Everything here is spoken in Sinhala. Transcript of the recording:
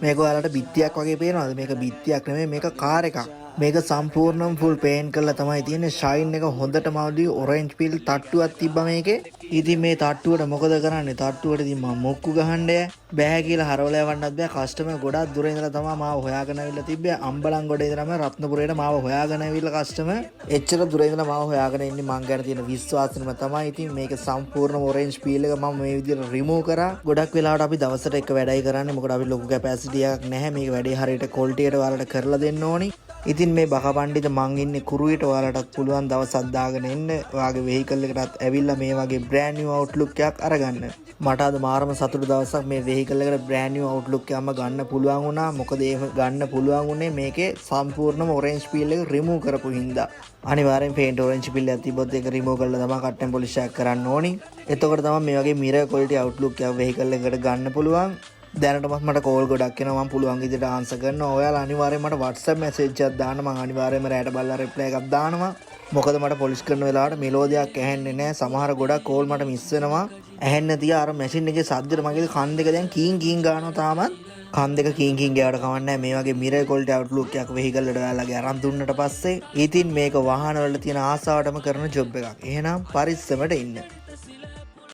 මේක ඔයාලට බිත්තියක් වගේ පේනවද? මේක බිත්තියක් නෙමෙයි මේක කාර් එකක්. මේක සම්පූර්ණයෙන් ෆුල් පේන්ට් කරලා තමයි තියෙන්නේ. ෂයින් එක හොඳටම අවදි ඔරෙන්ජ් පිල් තට්ටුවක් තිබ්බා මේකේ. ඉතින් මේ තට්ටුවට මොකද කරන්නේ? තට්ටුවට ඉතින් මම මොක්කු ගහන්න බෑ කියලා හරවලා යවන්නත් බෑ. කස්ටමර් ගොඩක් දුර ඉඳලා තමයි මාව හොයාගෙන ආවිල්ලා තිබ්බේ. අම්බලන්ගොඩ ඉඳලාම රත්නපුරේට මාව හොයාගෙන ආවිල්ලා කස්ටමර්. එච්චර දුර ඉඳලා මාව හොයාගෙන ඉන්නේ මං ගැන තියෙන විශ්වාසෙම තමයි. ඉතින් මේක සම්පූර්ණ ඔරෙන්ජ් පීල් එක මම මේ විදිහට රිමූව් කරා. ගොඩක් වෙලාවට අපි දවසට එක වැඩයි කරන්නේ. මොකද අපි ලොකු කැපැසිටි එකක් නැහැ. මේක වැඩේ හරියට ක්වොලිටියට ඔයාලට කරලා දෙන්න ඕනි. ඉතින් මේ බක පණ්ඩිත මං ඉන්නේ කුරුවිට. ඔයාලටත් පුළුවන් දවසක් දාගෙන එන්න. ඔයාගේ වෙහිකල් එකටත් ඇවිල්ලා මේ වගේ බ්‍රෑන්ඩ් නිව් අවුට්ලුක් එකක් අරගන්න. මට අද මාරම සතුටු දවසක් මේ වෙහිකල් එකට බ්‍රෑන්ඩ් නිව් අවුට්ලුක් එකක්ම ගන්න පුළුවන් වුණා. මොකද ඒක ගන්න පුළුවන් වුණේ මේකේ සම්පූර්ණම ඔරෙන්ජ් පීල් එක රිමූව් කරපු හින්දා. අනිවාර්යෙන් පේන්ට් ඔරෙන්ජ් පීල් එකක් තිබ්බොත් ඒක රිමූව් කරලා තමයි කට්ටෙන් පොලිෂ් එකක් කරන්න ඕනි. එතකොට තමයි මේ වගේ මිරර් ක්වොලිටි අවුට්ලුක් එකක් වෙහිකල් එකකට ගන්න පුළුවන්. දැනටමත් මට කෝල් ගොඩක් එනවා. මම පුළුවන් විදිහට ආන්සර් කරනවා. ඔයාලා අනිවාර්යෙන් මට WhatsApp message එකක් දාන්න. මම අනිවාර්යෙන්ම රැට බලලා reply එකක් දානවා. මොකද මට පොලිෂ් කරන වෙලාවට මෙලෝදියක් ඇහෙන්නේ නැහැ. සමහර ගොඩක් කෝල් මට මිස් වෙනවා. ඇහෙන්නේ නැතිව අර මැෂින් එකේ සද්දෙට මගේ කන් දෙක දැන් කීන් කීන් ගන්නවා තාමත්. කන් දෙක කීන් කීන් ගාවට කවන්නේ නැහැ. මේ වගේ මිරර් ක්වොලිටි අවුට්ලුක් එකක් වෙහිකල් වලට ඔයාලගේ අරන් දුන්නට පස්සේ ඉතින් මේක වාහන වල තියෙන ආසාවටම කරන ජොබ් එකක්. එහෙනම් පරිස්සමට ඉන්න.